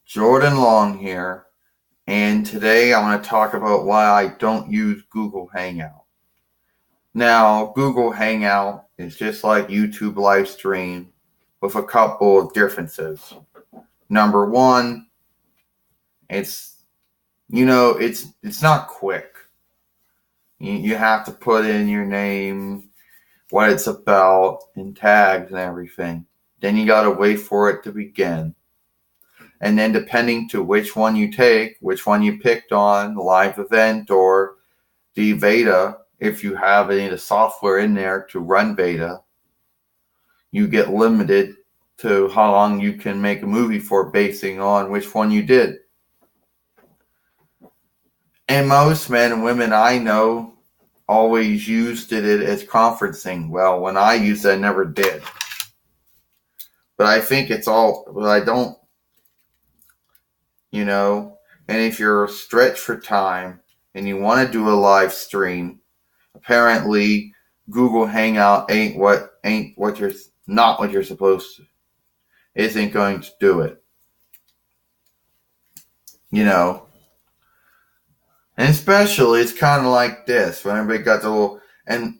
Jordan Long here, and today I want to talk about why I don't use Google Hangout. Now, Google Hangout is just like YouTube live stream with a couple of differences. Number one, it's it's not quick. You have to put in your name, what it's about, and tags and everything. Then you gotta wait for it to begin. And then depending to which one you take, which one you picked on, the live event or the beta, if you have any of the software in there to run beta, you get limited to how long you can make a movie for basing on which one you did. And most men and women I know always used it as conferencing. Well, when I used it, I never did. But I think but I don't, and if you're stretched for time and you want to do a live stream, apparently Google Hangout ain't what you're not what you're supposed to. Isn't going to do it. And especially it's kind of like this when everybody got the little and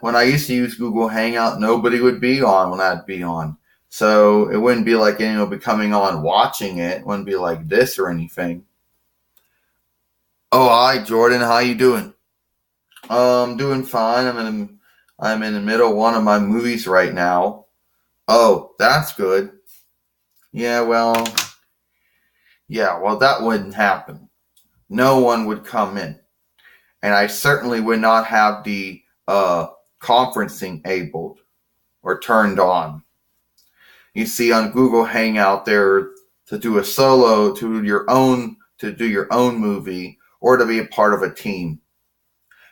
when I used to use Google Hangout, nobody would be on when I'd be on. So it wouldn't be like anyone would be coming on watching it. It wouldn't be like this or anything. Oh, hi Jordan, how you doing? I'm doing fine. I'm in the middle of one of my movies right now. Oh, that's good. Yeah, well, that wouldn't happen. No one would come in. And I certainly would not have the conferencing enabled or turned on. You see on Google Hangout there to do a solo, to do your own movie, or to be a part of a team.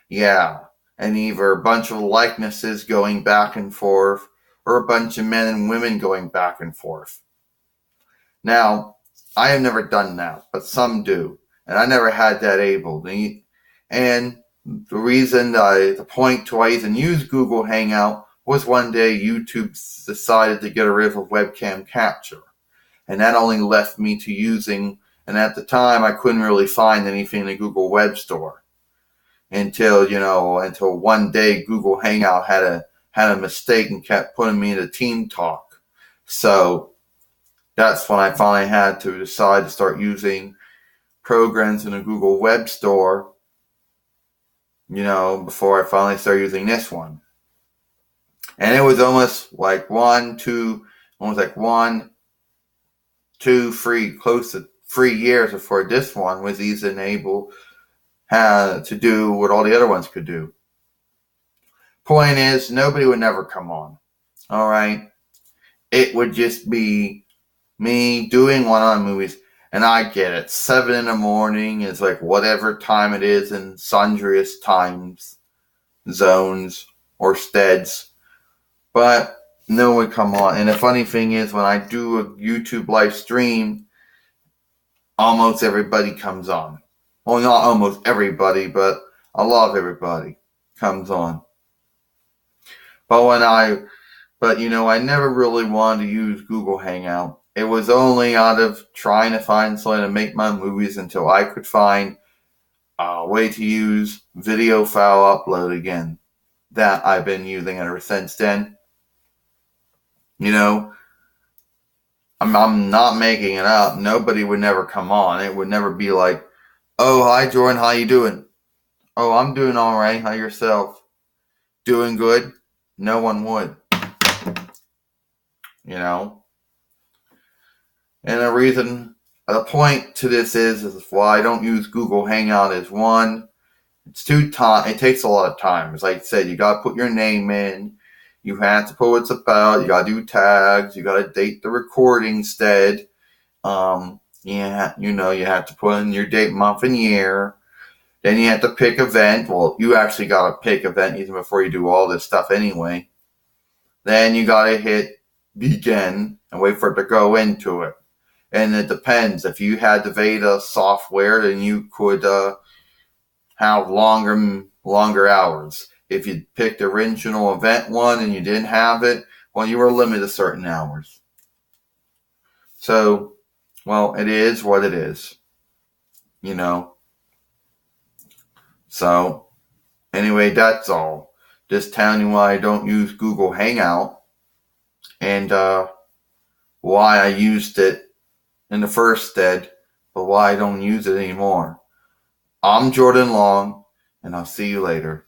Yeah, and either a bunch of likenesses going back and forth, or a bunch of men and women going back and forth. Now, I have never done that, but some do, and I never had that able. And the point to why I even use Google Hangout was one day YouTube decided to get rid of webcam capture, and that only left me to using. And at the time, I couldn't really find anything in the Google Web Store until one day Google Hangout had a mistake and kept putting me into Team Talk. So that's when I finally had to decide to start using programs in the Google Web Store, before I finally started using this one. And it was almost like close to 3 years before this one was even able to do what all the other ones could do. Point is, nobody would never come on. All right? It would just be me doing one-on movies. And I get it. 7 a.m. is like whatever time it is in sundriest times, zones, or steads. But no one would come on. And the funny thing is, when I do a YouTube live stream, almost everybody comes on. Well, not almost everybody, but a lot of everybody comes on. But I never really wanted to use Google Hangout. It was only out of trying to find something to make my movies until I could find a way to use video file upload again. That I've been using ever since then. I'm not making it up. Nobody would never come on. It would never be like, oh, hi Jordan, how you doing? Oh, I'm doing all right. How yourself? Doing good? No one would. And the point to this is why I don't use Google Hangout is one, it takes a lot of time. As I said, you gotta put your name in, you have to put what it's about, you gotta do tags, you gotta date the recording instead. You have to put in your date, month, and year. Then you have to pick event. Well, you actually gotta pick event even before you do all this stuff anyway. Then you gotta hit begin and wait for it to go into it. And it depends. If you had the beta software, then you could have longer hours. if you picked the original event one and you didn't have it, well, you were limited to certain hours. So, well, it is what it is. You know. So, anyway, that's all. Just telling you why I don't use Google Hangout and why I used it in the first stead, but why I don't use it anymore. I'm Jordan Long, and I'll see you later.